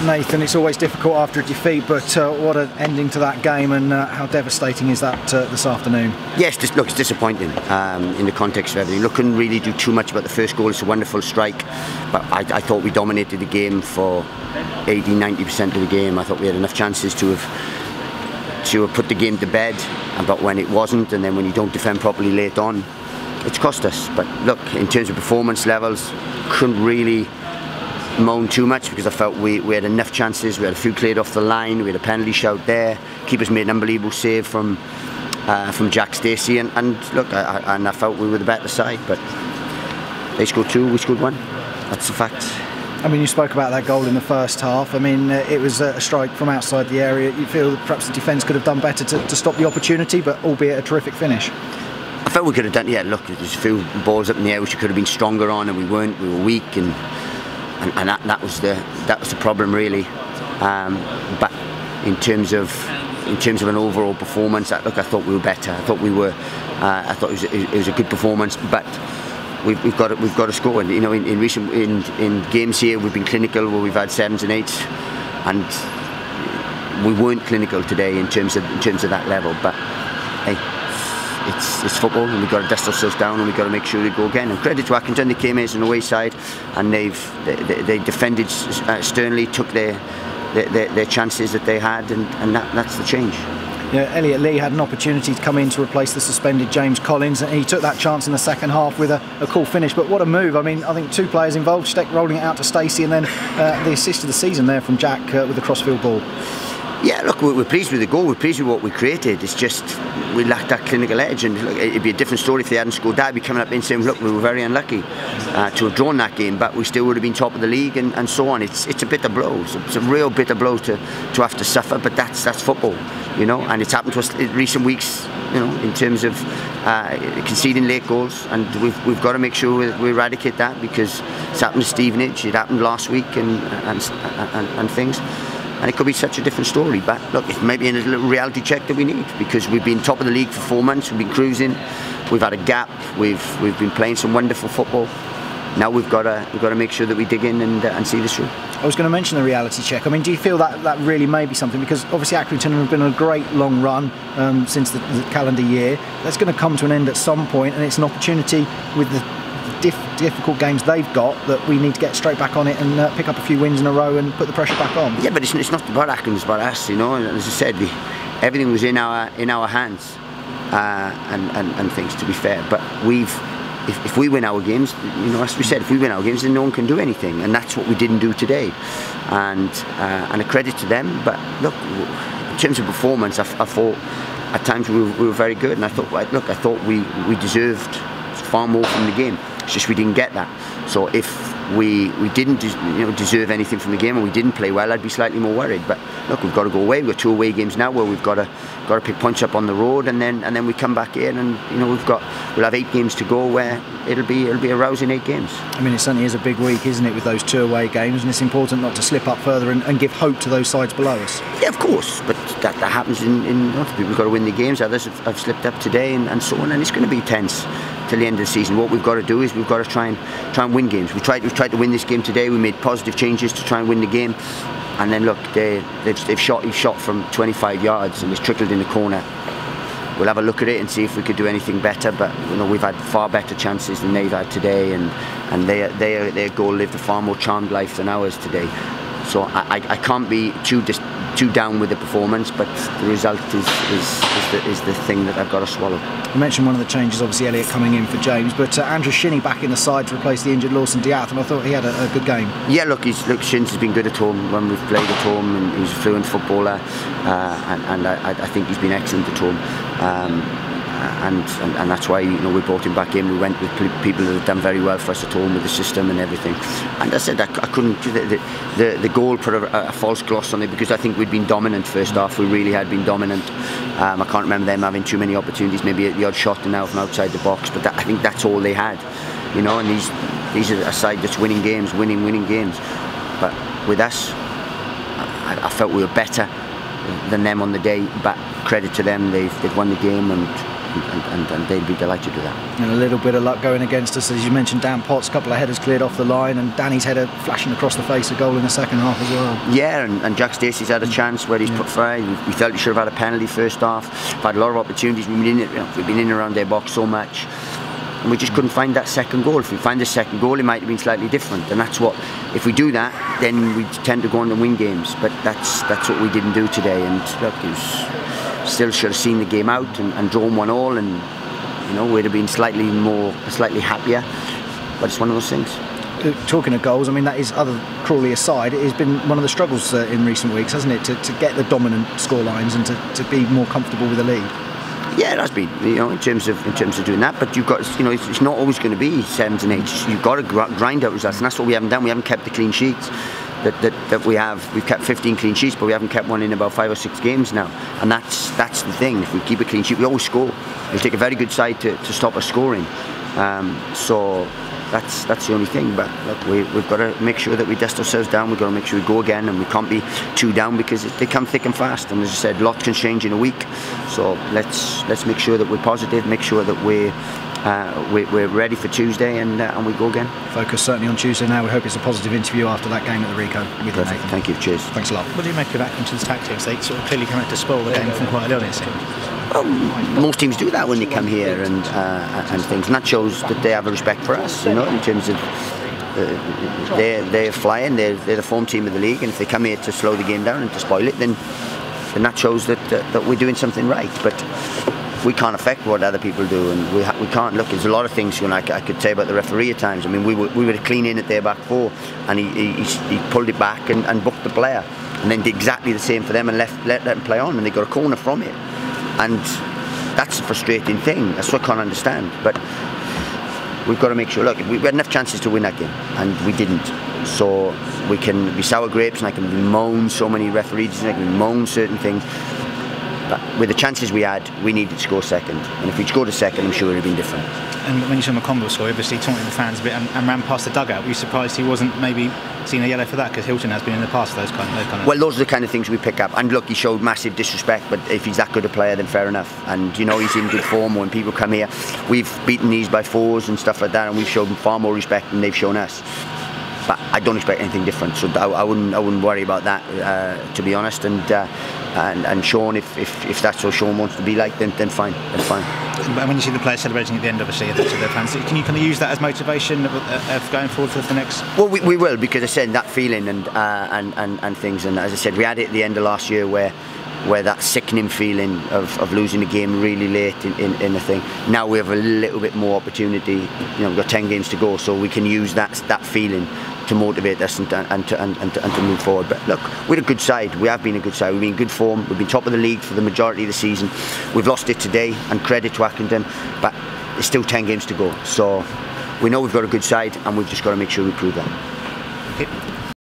Nathan, it's always difficult after a defeat, but what an ending to that game, and how devastating is that this afternoon? Yes, look, it's disappointing in the context of everything. Look, couldn't really do too much about the first goal. It's a wonderful strike, but I thought we dominated the game for 80-90% of the game. I thought we had enough chances to have put the game to bed, but when it wasn't, and then when you don't defend properly late on, it's cost us. But look, in terms of performance levels, couldn't really moan too much because I felt we had enough chances. We had a few cleared off the line, we had a penalty shout there, keepers made an unbelievable save from Jack Stacey, and look, I felt we were the better side, but they scored two, we scored one. That's the fact. I mean, you spoke about that goal in the first half. I mean, it was a strike from outside the area. You feel that perhaps the defence could have done better to stop the opportunity, but albeit a terrific finish. I felt we could have done, yeah, look, there's a few balls up in the air which we could have been stronger on, and we weren't. We were weak, and that was the problem really. But in terms of an overall performance, look, I thought we were better. I thought it was a good performance, but we've got to score. And, you know, in games here we've been clinical where we've had 7s and 8s, and we weren't clinical today in terms of that level. But hey, it's football, and we've got to dust ourselves down, and we've got to make sure we go again. And credit to Accrington, they came as an away side, and they defended sternly, took their chances that they had, and that's the change. Yeah, Elliot Lee had an opportunity to come in to replace the suspended James Collins, and he took that chance in the second half with a cool finish. But what a move! I mean, I think 2 players involved, Steck rolling it out to Stacey, and then the assist of the season there from Jack with the crossfield ball. Yeah, look, we're pleased with the goal, we're pleased with what we created. It's just we lacked that clinical edge, and look, it'd be a different story if they hadn't scored that. I'd be coming up and saying, look, we were very unlucky to have drawn that game, but we still would have been top of the league, and so on. It's a bitter blow. It's a real bitter blow to have to suffer, but that's football, you know. And it's happened to us in recent weeks, you know, in terms of conceding late goals, and we've got to make sure we eradicate that, because it's happened to Stevenage, it happened last week, and things. And it could be such a different story, but look, it may be a little reality check that we need, because we've been top of the league for 4 months, we've been cruising, we've had a gap, we've been playing some wonderful football. Now we've got to make sure that we dig in and see this through. I was going to mention the reality check. I mean, do you feel that really may be something? Because obviously Accrington have been on a great long run since the calendar year. That's going to come to an end at some point, and it's an opportunity with the difficult games they've got that we need to get straight back on it and pick up a few wins in a row and put the pressure back on. Yeah, but it's not about Accrington, it's about us, you know. And as I said, everything was in our hands and things, to be fair. But if we win our games, you know, as we said, if we win our games, then no one can do anything, and that's what we didn't do today. And a credit to them. But look, in terms of performance, I thought at times we were very good, and I thought we deserved far more from the game. It's just we didn't get that. So if we didn't deserve anything from the game, and we didn't play well, I'd be slightly more worried. But look, we've got to go away. We've got 2 away games now where we've got to pick points up on the road, and then we come back in, and you know we'll have 8 games to go where it'll be a rousing 8 games. I mean, it certainly is a big week, isn't it, with those 2 away games, and it's important not to slip up further and give hope to those sides below us. Yeah, of course, but that happens in lots of people. We've got to win the games. Others have slipped up today, and so on, and it's going to be tense till the end of the season. What we've got to do is we've got to try and win games. We've tried to win this game today. We made positive changes to try and win the game, and then look, they've shot from 25 yards, and it's trickled in the corner. We'll have a look at it and see if we could do anything better, but you know, we've had far better chances than they've had today, and their goal lived a far more charmed life than ours today. So I can't be too down with the performance, but the result is the thing that I've got to swallow. You mentioned one of the changes, obviously Elliot coming in for James, but Andrew Shinney back in the side to replace the injured Lawson Diath, and I thought he had a good game. Yeah, look, Shins has been good at home when we've played at home, and he's a fluent footballer, and I think he's been excellent at home. And that's why, you know, we brought him back in. We went with people that have done very well for us at home with the system and everything. And I said I couldn't. The goal put a false gloss on it, because I think we'd been dominant first half. We really had been dominant. I can't remember them having too many opportunities. Maybe the odd shot now from outside the box, but I think that's all they had. You know, and these are a side that's winning games, winning games. But with us, I felt we were better than them on the day. But credit to them, they've won the game, and and they'd be delighted with that. And a little bit of luck going against us, as you mentioned. Dan Potts, a couple of headers cleared off the line, and Danny's header flashing across the face, a goal in the second half as well. Yeah, and Jack Stacey's had a chance where he's put fire. We felt he should have had a penalty first half. We've had a lot of opportunities. We've been in and around their box so much, and we just couldn't find that second goal. If we find the second goal, it might have been slightly different, and that's what, if we do that, then we tend to go on and win games. But that's what we didn't do today. And look, it was, still should have seen the game out and drawn 1-1, and we'd have been slightly happier. But it's one of those things. Talking of goals, I mean, that is, other Crawley aside, it has been one of the struggles in recent weeks, hasn't it, to get the dominant score lines and to be more comfortable with the lead. Yeah, it has been, in terms of doing that. But you've got, it's not always going to be 7s and 8s. You've got to grind out results, and that's what we haven't done. We haven't kept the clean sheets that we have. We've kept 15 clean sheets, but we haven't kept one in about 5 or 6 games now. And that's the thing. If we keep a clean sheet, we always score. It'll take a very good side to stop us scoring. So that's the only thing. But look, we've got to make sure that we dust ourselves down. We've got to make sure we go again, and we can't be too down, because they come thick and fast. And as I said, lots can change in a week. So let's make sure that we're positive. Make sure that we're ready for Tuesday, and we go again. Focus certainly on Tuesday now. We hope it's a positive interview after that game at the Rico with you, Nathan. Thank you. Cheers. Thanks a lot. What do you make of Accrington's tactics? They sort of clearly come out to spoil the game from quite early, it seems. Well, most teams do that when they come here and things, and that shows that they have a respect for us, in terms of they're flying, they're the form team of the league, and if they come here to slow the game down and to spoil it, then that shows that we're doing something right. But we can't affect what other people do, and we can't. Look, there's a lot of things I could say about the referee at times. I mean, we were clean in at their back four, and he pulled it back and booked the player, and then did exactly the same for them and let them play on, and they got a corner from it. And that's a frustrating thing. That's what I can't understand. But we've got to make sure. Look, we had enough chances to win that game, and we didn't. So we can be sour grapes, and I can bemoan so many referees, and I can bemoan certain things. But with the chances we had, we needed to score second. And if we'd scored a second, I'm sure it would have been different. And when you saw McConville score, obviously taunted the fans a bit and ran past the dugout. Were you surprised he wasn't maybe seeing a yellow for that? Because Hilton has been in the past for those kind of... Well, those are the kind of things we pick up. And look, he showed massive disrespect, but if he's that good a player, then fair enough. And he's in good form. When people come here, we've beaten these by 4s and stuff like that, and we've shown them far more respect than they've shown us. But I don't expect anything different, so I wouldn't worry about that, to be honest. And Sean, if that's what Sean wants to be like, then fine, that's fine. And when you see the players celebrating at the end, obviously, of their fans, can you kind of use that as motivation of going forward for the next? Well, we will, because I said that feeling and things, and as I said, we had it at the end of last year where that sickening feeling of losing the game really late in the thing. Now we have a little bit more opportunity. We've got 10 games to go, so we can use that feeling to motivate us and to move forward. But look, we're a good side. We have been a good side. We've been in good form. We've been top of the league for the majority of the season. We've lost it today, and credit to Accrington, but there's still 10 games to go. So we know we've got a good side, and we've just got to make sure we prove that. Okay.